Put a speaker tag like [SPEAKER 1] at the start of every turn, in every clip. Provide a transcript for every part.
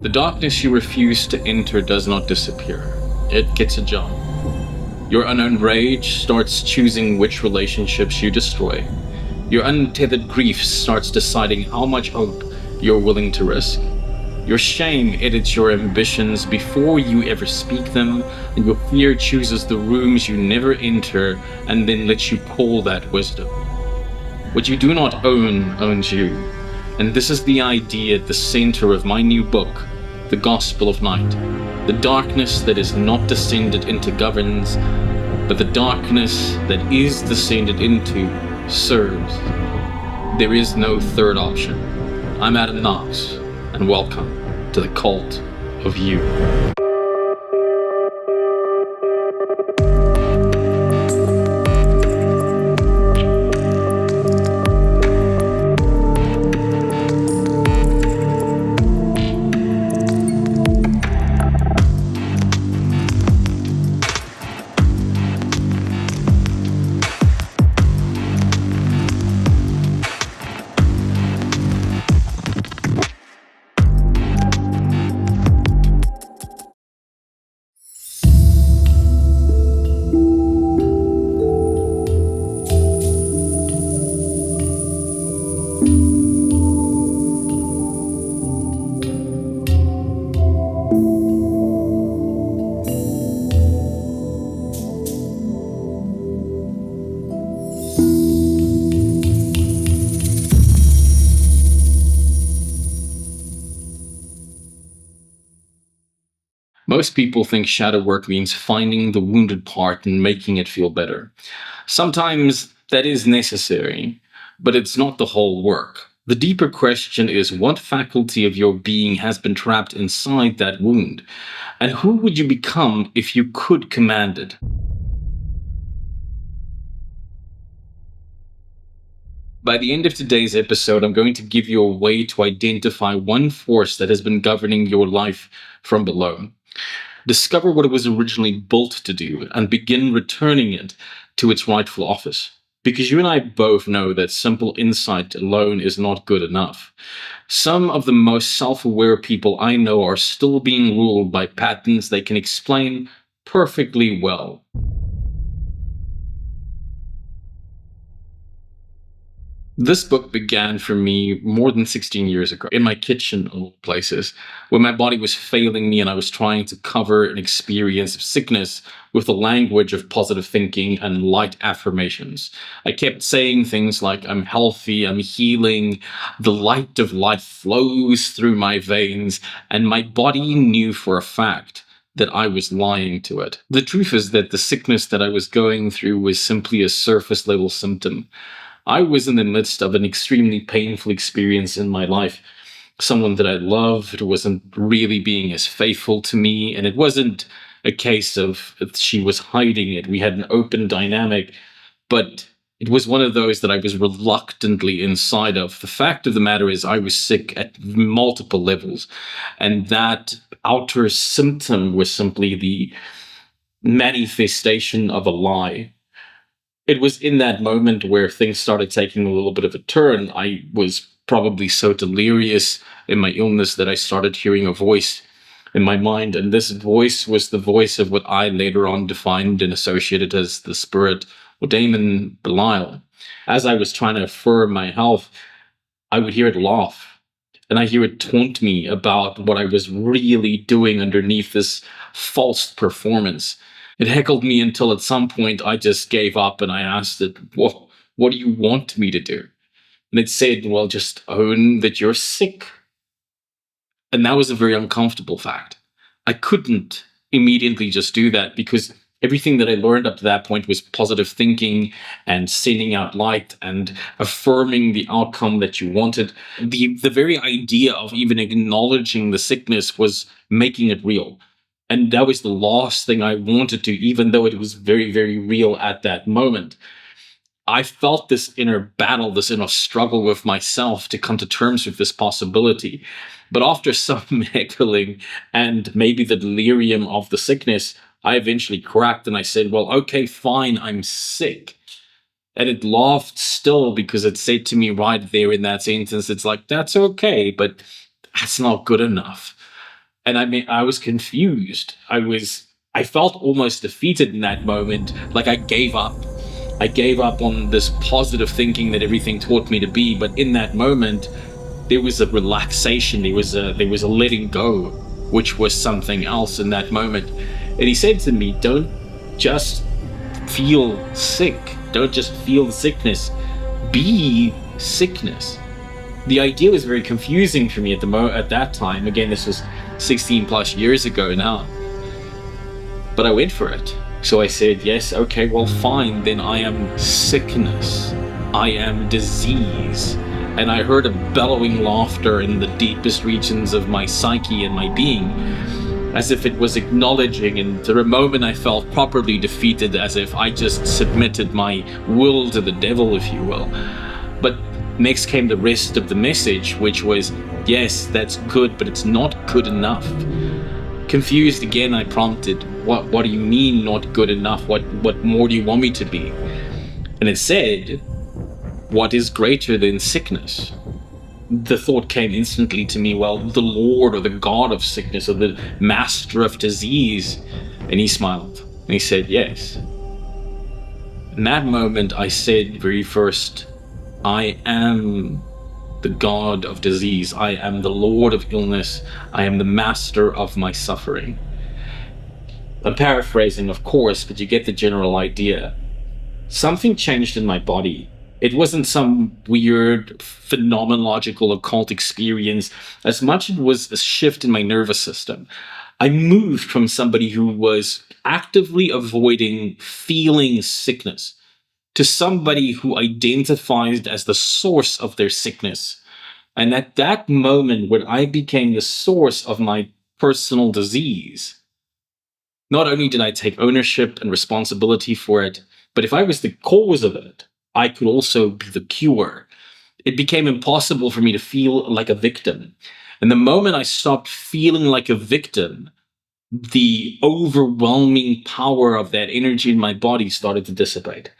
[SPEAKER 1] The darkness you refuse to enter does not disappear. It gets a job. Your unknown rage starts choosing which relationships you destroy. Your untethered grief starts deciding how much hope you're willing to risk. Your shame edits your ambitions before you ever speak them, and your fear chooses the rooms you never enter and then lets you call that wisdom. What you do not own owns you. And this is the idea at the center of my new book, The Gospel of Night. The darkness that is not descended into governs, but the darkness that is descended into serves. There is no third option. I'm Adam Nox, and welcome to the cult of you. Most people think shadow work means finding the wounded part and making it feel better. Sometimes that is necessary, but it's not the whole work. The deeper question is what faculty of your being has been trapped inside that wound? And who would you become if you could command it? By the end of today's episode, I'm going to give you a way to identify one force that has been governing your life from below. Discover what it was originally built to do and begin returning it to its rightful office. Because you and I both know that simple insight alone is not good enough. Some of the most self-aware people I know are still being ruled by patterns they can explain perfectly well. This book began for me more than 16 years ago in my kitchen, of all places, where my body was failing me and I was trying to cover an experience of sickness with the language of positive thinking and light affirmations. I kept saying things like, I'm healthy, I'm healing, the light of life flows through my veins, and my body knew for a fact that I was lying to it. The truth is that the sickness that I was going through was simply a surface level symptom. I was in the midst of an extremely painful experience in my life. Someone that I loved wasn't really being as faithful to me, and it wasn't a case of she was hiding it. We had an open dynamic, but it was one of those that I was reluctantly inside of. The fact of the matter is, I was sick at multiple levels, and that outer symptom was simply the manifestation of a lie. It was in that moment where things started taking a little bit of a turn. I was probably so delirious in my illness that I started hearing a voice in my mind. And this voice was the voice of what I later on defined and associated as the spirit or daemon Belial. As I was trying to affirm my health, I would hear it laugh. And I hear it taunt me about what I was really doing underneath this false performance. It heckled me until at some point I just gave up and I asked it, what do you want me to do? And it said, well, just own that you're sick. And that was a very uncomfortable fact. I couldn't immediately just do that because everything that I learned up to that point was positive thinking and sending out light and affirming the outcome that you wanted. The very idea of even acknowledging the sickness was making it real. And that was the last thing I wanted to, even though it was very, very real at that moment. I felt this inner battle, this inner struggle with myself to come to terms with this possibility. But after some heckling and maybe the delirium of the sickness, I eventually cracked and I said, well, okay, fine, I'm sick. And it laughed still because it said to me right there in that sentence, it's like, that's okay, but that's not good enough. And I mean, I was confused. I felt almost defeated in that moment, like I gave up. I gave up on this positive thinking that everything taught me to be. But in that moment, there was a relaxation. There was a letting go, which was something else in that moment. And he said to me, "Don't just feel sick. Don't just feel the sickness. Be sickness." The idea was very confusing for me at that time. Again, this was 16 plus years ago now. But I went for it. So I said, yes, okay, well, fine, then I am sickness. I am disease. And I heard a bellowing laughter in the deepest regions of my psyche and my being, as if it was acknowledging, and for a moment I felt properly defeated, as if I just submitted my will to the devil, if you will. But next came the rest of the message, which was, yes, that's good, but it's not good enough. Confused again, I prompted, what do you mean not good enough? What more do you want me to be? And it said, what is greater than sickness? The thought came instantly to me, well, the Lord or the God of sickness or the master of disease. And he smiled and he said, yes. In that moment, I said very first, I am the God of disease. I am the Lord of illness. I am the master of my suffering. I'm paraphrasing, of course, but you get the general idea. Something changed in my body. It wasn't some weird phenomenological occult experience as much as it was a shift in my nervous system. I moved from somebody who was actively avoiding feeling sickness to somebody who identified as the source of their sickness. And at that moment, when I became the source of my personal disease, not only did I take ownership and responsibility for it, but if I was the cause of it, I could also be the cure. It became impossible for me to feel like a victim. And the moment I stopped feeling like a victim, the overwhelming power of that energy in my body started to dissipate.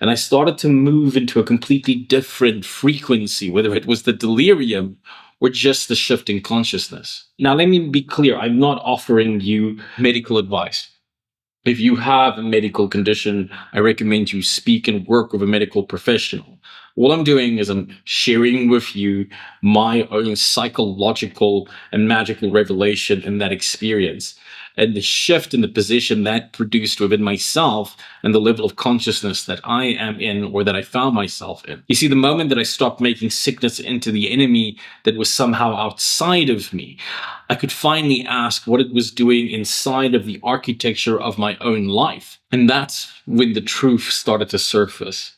[SPEAKER 1] And I started to move into a completely different frequency, whether it was the delirium or just the shift in consciousness. Now, let me be clear. I'm not offering you medical advice. If you have a medical condition, I recommend you speak and work with a medical professional. All I'm doing is I'm sharing with you my own psychological and magical revelation in that experience, and the shift in the position that produced within myself and the level of consciousness that I am in or that I found myself in. You see, the moment that I stopped making sickness into the enemy that was somehow outside of me, I could finally ask what it was doing inside of the architecture of my own life. And that's when the truth started to surface.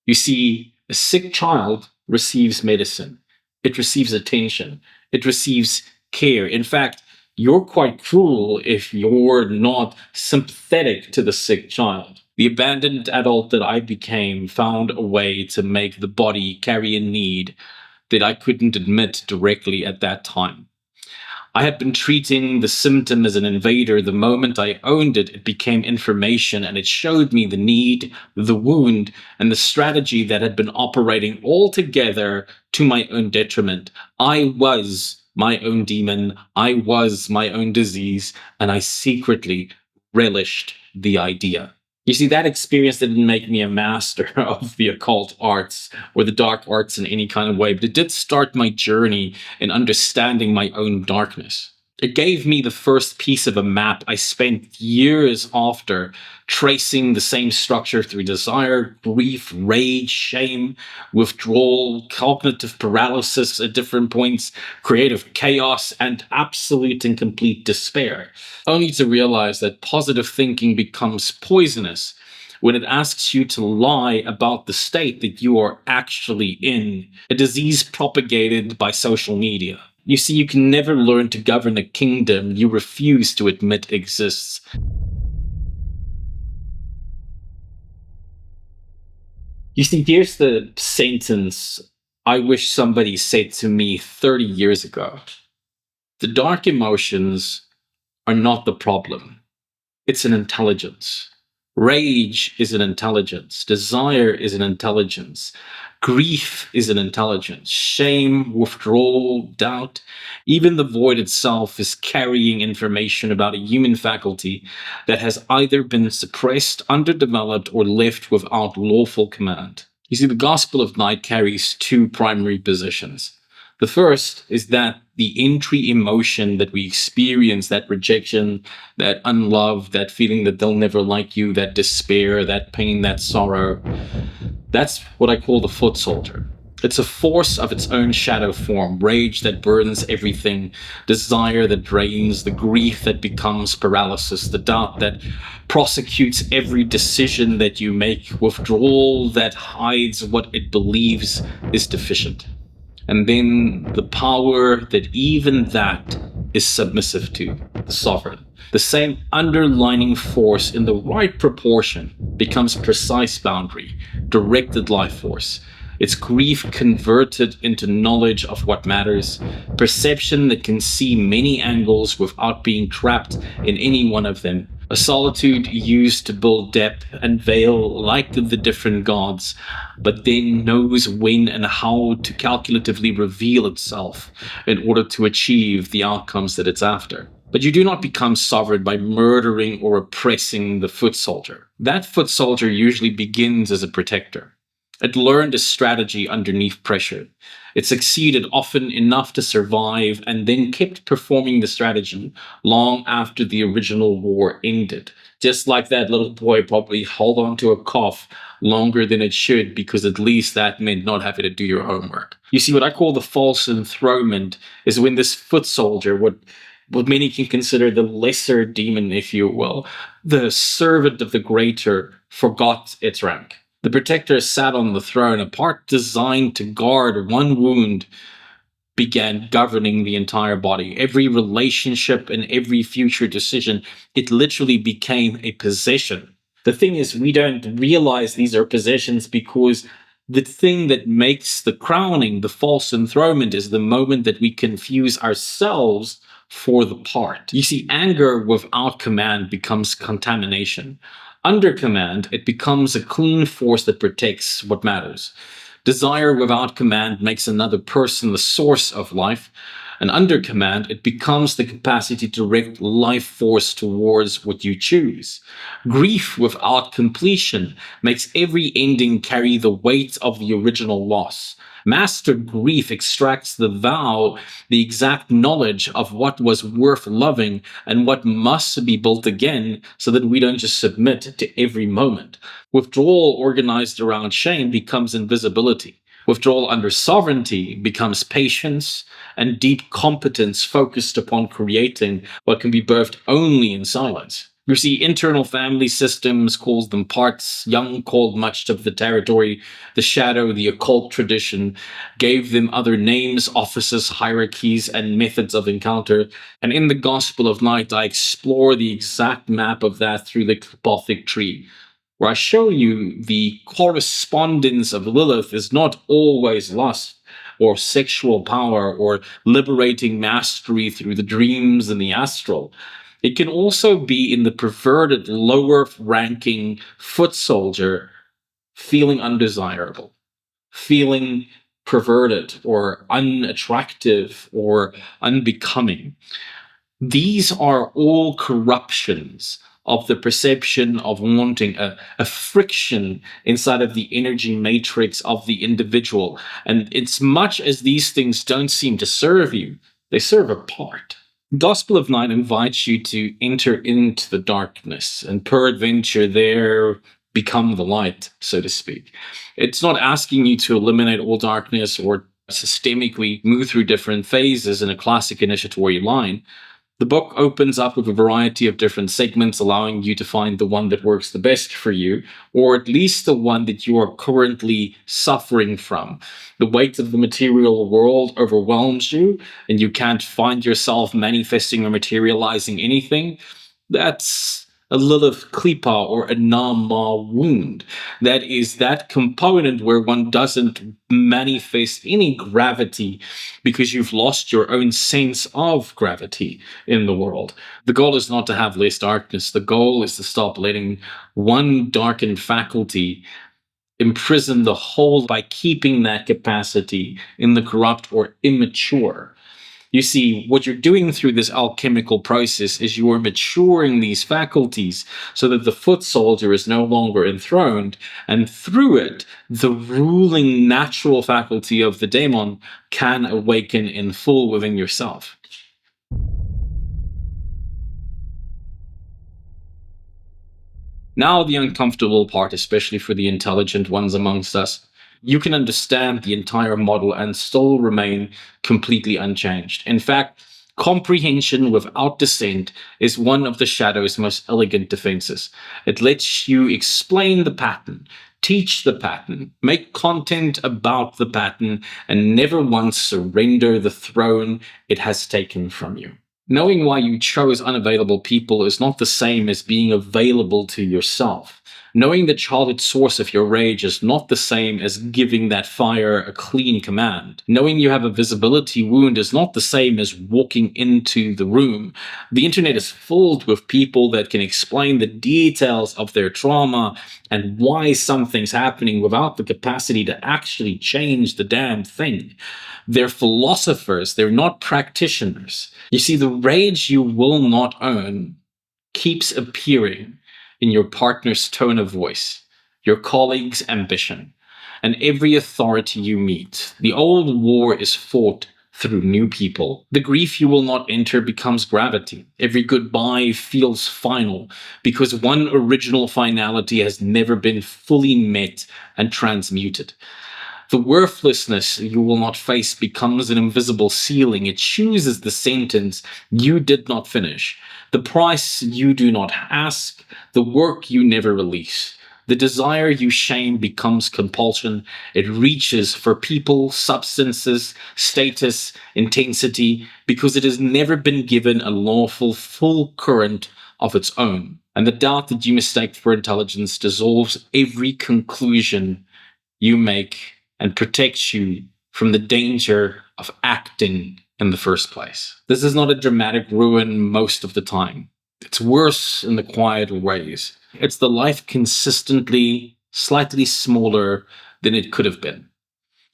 [SPEAKER 1] You see, a sick child receives medicine. It receives attention. It receives care. In fact, you're quite cruel if you're not sympathetic to the sick child. The abandoned adult that I became found a way to make the body carry a need that I couldn't admit directly at that time. I had been treating the symptom as an invader. The moment I owned it, it became information, and it showed me the need, the wound, and the strategy that had been operating all together to my own detriment. I was my own demon. I was my own disease, and I secretly relished the idea. You see, that experience didn't make me a master of the occult arts or the dark arts in any kind of way, but it did start my journey in understanding my own darkness. It gave me the first piece of a map. I spent years after tracing the same structure through desire, grief, rage, shame, withdrawal, cognitive paralysis at different points, creative chaos, and absolute and complete despair, only to realize that positive thinking becomes poisonous when it asks you to lie about the state that you are actually in, a disease propagated by social media. You see, you can never learn to govern a kingdom you refuse to admit exists. You see, here's the sentence I wish somebody said to me 30 years ago. The dark emotions are not the problem. It's an intelligence. Rage is an intelligence. Desire is an intelligence. Grief is an intelligence. Shame, withdrawal, doubt, even the void itself is carrying information about a human faculty that has either been suppressed, underdeveloped, or left without lawful command. You see, the Gospel of Night carries two primary positions. The first is that the entry emotion that we experience, that rejection, that unlove, that feeling that they'll never like you, that despair, that pain, that sorrow, that's what I call the foot soldier. It's a force of its own shadow form, rage that burns everything, desire that drains, the grief that becomes paralysis, the doubt that prosecutes every decision that you make, withdrawal that hides what it believes is deficient. And then the power that even that is submissive to, the sovereign. The same underlining force in the right proportion becomes precise boundary, directed life force. It's grief converted into knowledge of what matters, perception that can see many angles without being trapped in any one of them, a solitude used to build depth and veil like the different gods, but then knows when and how to calculatively reveal itself in order to achieve the outcomes that it's after. But you do not become sovereign by murdering or oppressing the foot soldier. That foot soldier usually begins as a protector. It learned a strategy underneath pressure. It succeeded often enough to survive and then kept performing the strategy long after the original war ended. Just like that little boy probably held on to a cough longer than it should because at least that meant not having to do your homework. You see, what I call the false enthronement is when this foot soldier, what many can consider the lesser demon, if you will, the servant of the greater, forgot its rank. The protector sat on the throne, a part designed to guard one wound began governing the entire body. Every relationship and every future decision, it literally became a possession. The thing is, we don't realize these are possessions because the thing that makes the crowning, the false enthronement, is the moment that we confuse ourselves for the part. You see, anger without command becomes contamination. Under command, it becomes a clean force that protects what matters. Desire without command makes another person the source of life. And under command, it becomes the capacity to direct life force towards what you choose. Grief without completion makes every ending carry the weight of the original loss. Master grief extracts the vow, the exact knowledge of what was worth loving and what must be built again so that we don't just submit to every moment. Withdrawal organized around shame becomes invisibility. Withdrawal under sovereignty becomes patience and deep competence focused upon creating what can be birthed only in silence. You see, internal family systems calls them parts. Jung called much of the territory the shadow, the occult tradition, gave them other names, offices, hierarchies, and methods of encounter. And in the Gospel of Night, I explore the exact map of that through the Gothic tree, where I show you the correspondence of Lilith is not always lust or sexual power or liberating mastery through the dreams and the astral. It can also be in the perverted, lower ranking foot soldier feeling undesirable, feeling perverted or unattractive or unbecoming. These are all corruptions of the perception of wanting, a friction inside of the energy matrix of the individual. And as much as these things don't seem to serve you, they serve a part. Gospel of Night invites you to enter into the darkness and peradventure there become the light, so to speak. It's not asking you to eliminate all darkness or systemically move through different phases in a classic initiatory line. The book opens up with a variety of different segments, allowing you to find the one that works the best for you, or at least the one that you are currently suffering from. The weight of the material world overwhelms you, and you can't find yourself manifesting or materializing anything. That's a Lilith Klipa or a Nama wound. That is that component where one doesn't manifest any gravity because you've lost your own sense of gravity in the world. The goal is not to have less darkness. The goal is to stop letting one darkened faculty imprison the whole by keeping that capacity in the corrupt or immature. You see, what you're doing through this alchemical process is you are maturing these faculties so that the foot soldier is no longer enthroned, and through it, the ruling natural faculty of the daemon can awaken in full within yourself. Now, the uncomfortable part, especially for the intelligent ones amongst us. You can understand the entire model and still remain completely unchanged. In fact, comprehension without dissent is one of the shadow's most elegant defenses. It lets you explain the pattern, teach the pattern, make content about the pattern, and never once surrender the throne it has taken from you. Knowing why you chose unavailable people is not the same as being available to yourself. Knowing the childhood source of your rage is not the same as giving that fire a clean command. Knowing you have a visibility wound is not the same as walking into the room. The internet is filled with people that can explain the details of their trauma and why something's happening without the capacity to actually change the damn thing. They're philosophers, they're not practitioners. You see, the rage you will not own keeps appearing in your partner's tone of voice, your colleague's ambition, and every authority you meet. The old war is fought through new people. The grief you will not enter becomes gravity. Every goodbye feels final because one original finality has never been fully met and transmuted. The worthlessness you will not face becomes an invisible ceiling. It chooses the sentence you did not finish, the price you do not ask, the work you never release. The desire you shame becomes compulsion. It reaches for people, substances, status, intensity, because it has never been given a lawful full current of its own. And the doubt that you mistake for intelligence dissolves every conclusion you make and protects you from the danger of acting in the first place. This is not a dramatic ruin most of the time. It's worse in the quieter ways. It's the life consistently slightly smaller than it could have been.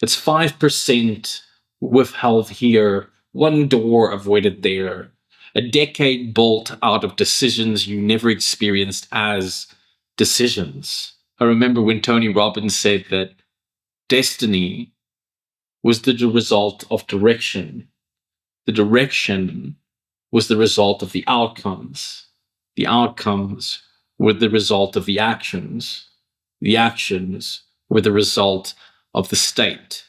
[SPEAKER 1] It's 5% withheld here, one door avoided there, a decade bolt out of decisions you never experienced as decisions. I remember when Tony Robbins said that destiny was the result of direction. The direction was the result of the outcomes. The outcomes were the result of the actions. The actions were the result of the state.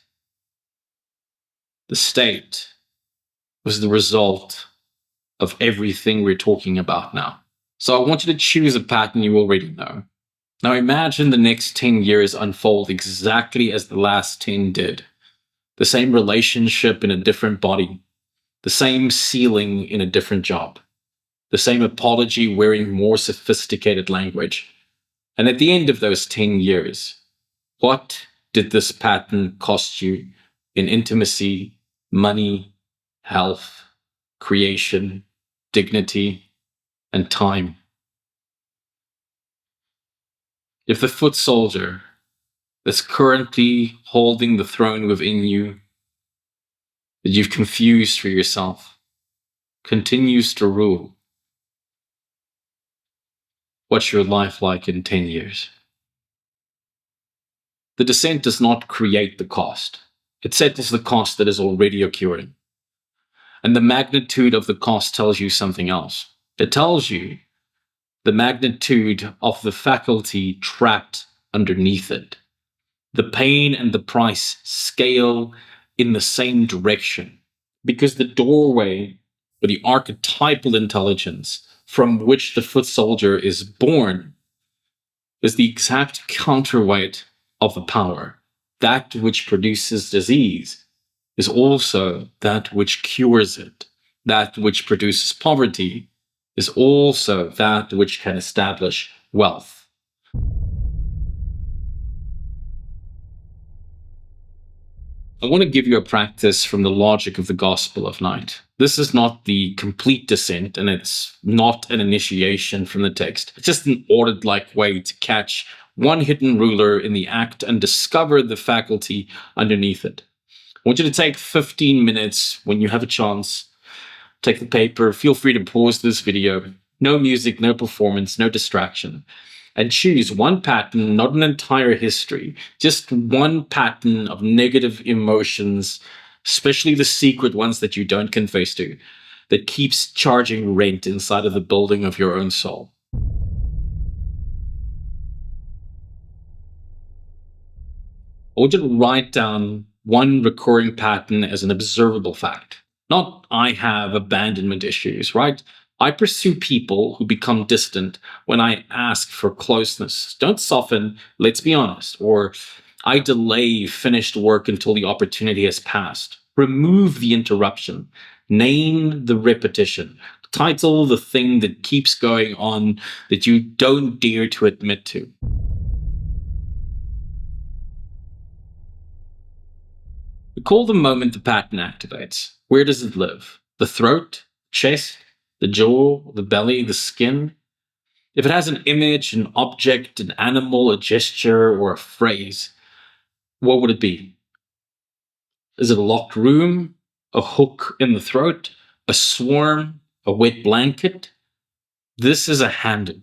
[SPEAKER 1] The state was the result of everything we're talking about now. So I want you to choose a pattern you already know. Now imagine the next 10 years unfold exactly as the last 10 did. The same relationship in a different body. The same ceiling in a different job. The same apology wearing more sophisticated language. And at the end of those 10 years, what did this pattern cost you in intimacy, money, health, creation, dignity, and time? If the foot soldier that's currently holding the throne within you, that you've confused for yourself, continues to rule, what's your life like in 10 years? The descent does not create the cost. It settles the cost that is already occurring. And the magnitude of the cost tells you something else. It tells you the magnitude of the faculty trapped underneath it. The pain and the price scale in the same direction, because the doorway or the archetypal intelligence from which the foot soldier is born is the exact counterweight of the power. That which produces disease is also that which cures it. That which produces poverty is also that which can establish wealth. I want to give you a practice from the logic of the Gospel of Night. This is not the complete descent, and it's not an initiation from the text. It's just an audit-like way to catch one hidden ruler in the act and discover the faculty underneath it. I want you to take 15 minutes when you have a chance. Take the paper. Feel free to pause this video. No music, no performance, no distraction. And choose one pattern, not an entire history, just one pattern of negative emotions, especially the secret ones that you don't confess to, that keeps charging rent inside of the building of your own soul. I want you to write down one recurring pattern as an observable fact. Not, I have abandonment issues, right? I pursue people who become distant when I ask for closeness. Don't soften, let's be honest. Or I delay finished work until the opportunity has passed. Remove the interruption. Name the repetition. Title the thing that keeps going on that you don't dare to admit to. Recall the moment the pattern activates. Where does it live? The throat? Chest? The jaw, the belly, the skin. If it has an image, an object, an animal, a gesture, or a phrase, what would it be? Is it a locked room, a hook in the throat, a swarm, a wet blanket? This is a handle.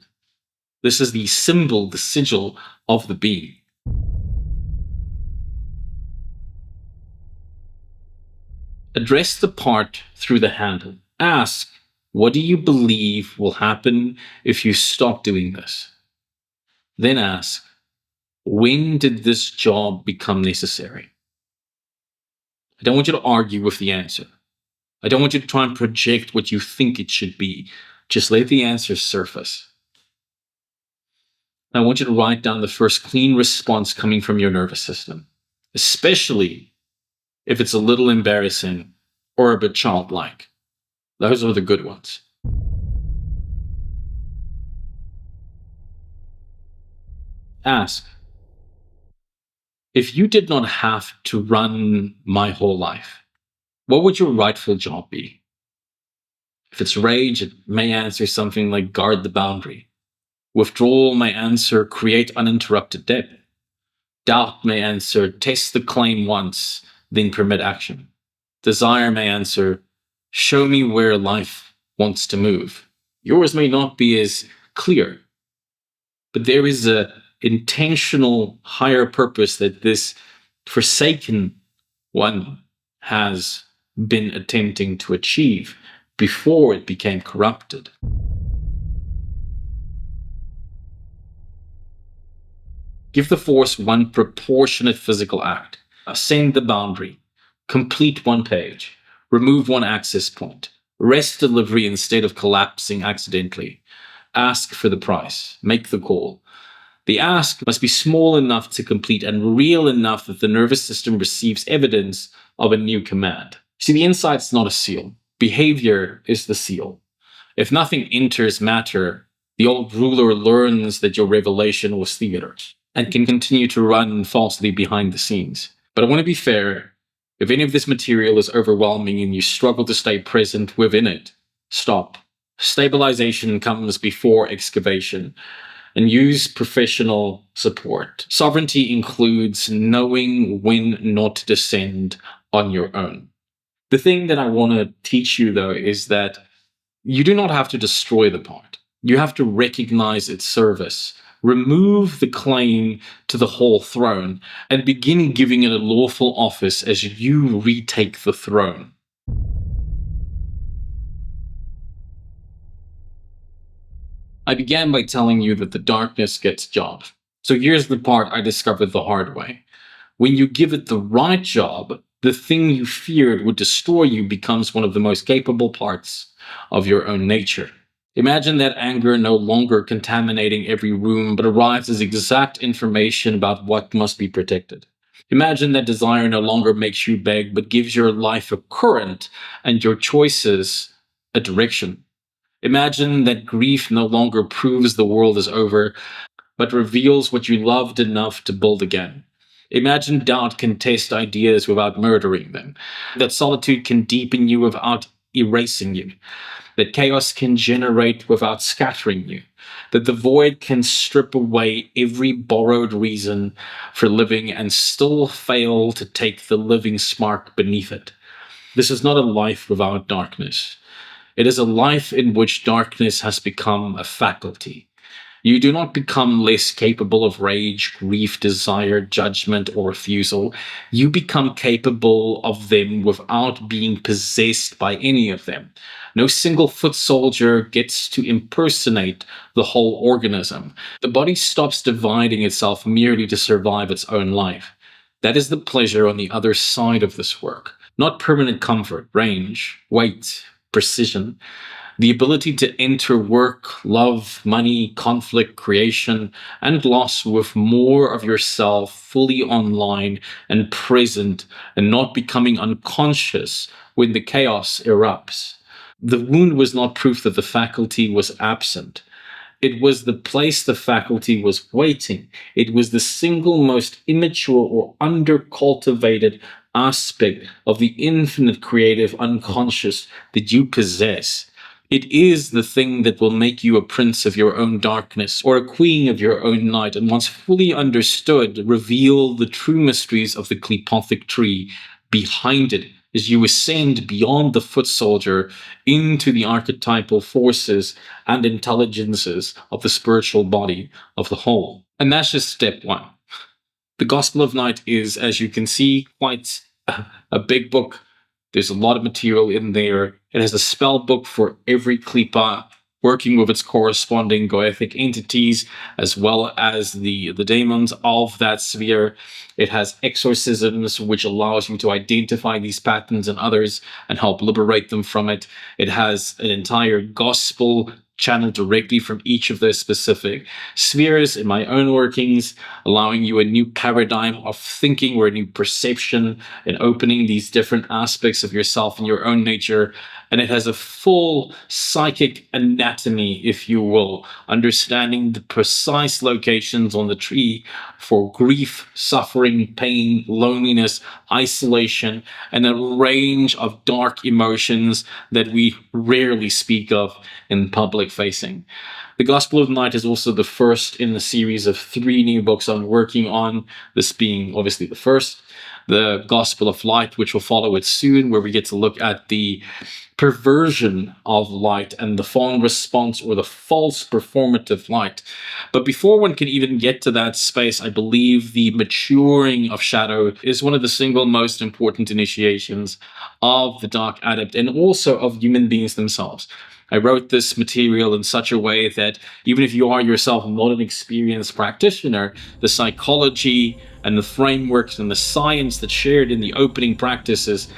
[SPEAKER 1] This is the symbol, the sigil of the being. Address the part through the handle. Ask, what do you believe will happen if you stop doing this? Then ask, when did this job become necessary? I don't want you to argue with the answer. I don't want you to try and project what you think it should be. Just let the answer surface. I want you to write down the first clean response coming from your nervous system, especially if it's a little embarrassing or a bit childlike. Those are the good ones. Ask, if you did not have to run my whole life, what would your rightful job be? If it's rage, it may answer something like guard the boundary. Withdrawal may answer create uninterrupted depth. Doubt may answer test the claim once, then permit action. Desire may answer show me where life wants to move. Yours may not be as clear, but there is an intentional higher purpose that this forsaken one has been attempting to achieve before it became corrupted. Give the force one proportionate physical act. Ascend the boundary. Complete one page. Remove one access point. Rest delivery instead of collapsing accidentally. Ask for the price. Make the call. The ask must be small enough to complete and real enough that the nervous system receives evidence of a new command. See, the insight's not a seal. Behavior is the seal. If nothing enters matter, the old ruler learns that your revelation was theater and can continue to run falsely behind the scenes. But I want to be fair. If any of this material is overwhelming and you struggle to stay present within it, stop. Stabilization comes before excavation, and use professional support. Sovereignty includes knowing when not to descend on your own. The thing that I want to teach you, though, is that you do not have to destroy the part. You have to recognize its service. Remove the claim to the whole throne and begin giving it a lawful office as you retake the throne. I began by telling you that the darkness gets job. So here's the part I discovered the hard way. When you give it the right job, the thing you feared would destroy you becomes one of the most capable parts of your own nature. Imagine that anger no longer contaminating every room, but arrives as exact information about what must be protected. Imagine that desire no longer makes you beg, but gives your life a current and your choices a direction. Imagine that grief no longer proves the world is over, but reveals what you loved enough to build again. Imagine doubt can test ideas without murdering them, that solitude can deepen you without erasing you, that chaos can generate without scattering you, that the void can strip away every borrowed reason for living and still fail to take the living spark beneath it. This is not a life without darkness. It is a life in which darkness has become a faculty. You do not become less capable of rage, grief, desire, judgment, or refusal. You become capable of them without being possessed by any of them. No single foot soldier gets to impersonate the whole organism. The body stops dividing itself merely to survive its own life. That is the pleasure on the other side of this work. Not permanent comfort, range, weight, precision. The ability to enter work, love, money, conflict, creation, and loss with more of yourself fully online and present and not becoming unconscious when the chaos erupts. The wound was not proof that the faculty was absent. It was the place the faculty was waiting. It was the single most immature or undercultivated aspect of the infinite creative unconscious that you possess. It is the thing that will make you a prince of your own darkness or a queen of your own night, and once fully understood, reveal the true mysteries of the Qlipothic tree behind it as you ascend beyond the foot soldier into the archetypal forces and intelligences of the spiritual body of the whole. And that's just step one. The Gospel of Night is, as you can see, quite a big book. There's a lot of material in there. It has a spell book for every Qlipa, working with its corresponding Goethic entities, as well as the daemons of that sphere. It has exorcisms, which allows you to identify these patterns in others and help liberate them from it. It has an entire gospel channeled directly from each of those specific spheres in my own workings, allowing you a new paradigm of thinking or a new perception and opening these different aspects of yourself and your own nature. And it has a full psychic anatomy, if you will, understanding the precise locations on the tree for grief, suffering, pain, loneliness, isolation, and a range of dark emotions that we rarely speak of in public facing. The Gospel of Night is also the first in the series of 3 new books I'm working on, this being obviously the first. The Gospel of Light, which will follow it soon, where we get to look at the perversion of light and the fawn response or the false performative light. But before one can even get to that space, I believe the maturing of shadow is one of the single most important initiations of the Dark Adept and also of human beings themselves. I wrote this material in such a way that even if you are yourself not an experienced practitioner, the psychology and the frameworks and the science that's shared in the opening practices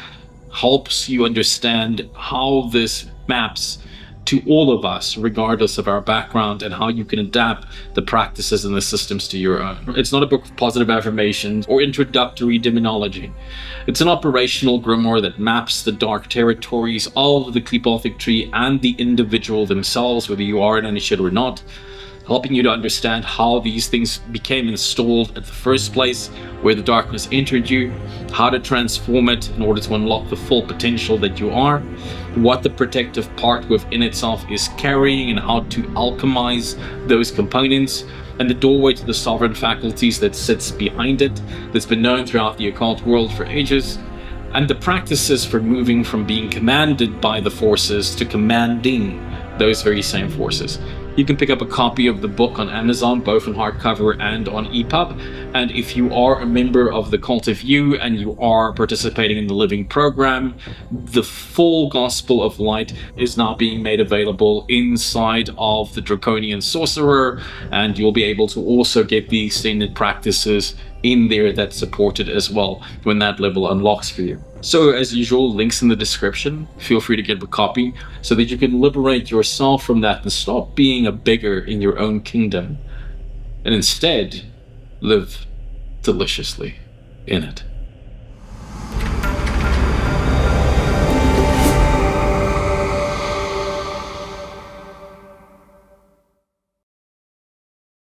[SPEAKER 1] helps you understand how this maps to all of us, regardless of our background, and how you can adapt the practices and the systems to your own. It's not a book of positive affirmations or introductory demonology. It's an operational grimoire that maps the dark territories of the Qlipothic tree and the individual themselves, whether you are an initiate or not, helping you to understand how these things became installed at the first place, where the darkness entered you, how to transform it in order to unlock the full potential that you are, what the protective part within itself is carrying and how to alchemize those components, and the doorway to the sovereign faculties that sits behind it, that's been known throughout the occult world for ages, and the practices for moving from being commanded by the forces to commanding those very same forces. You can pick up a copy of the book on Amazon, both on hardcover and on EPUB. And if you are a member of the Cult of You and you are participating in the Living Program, the full Gospel of Light is now being made available inside of the Draconian Sorcerer, and you'll be able to also get the extended practices in there that's supported as well when that level unlocks for you. So as usual, links in the description. Feel free to get a copy so that you can liberate yourself from that and stop being a beggar in your own kingdom and instead live deliciously in it.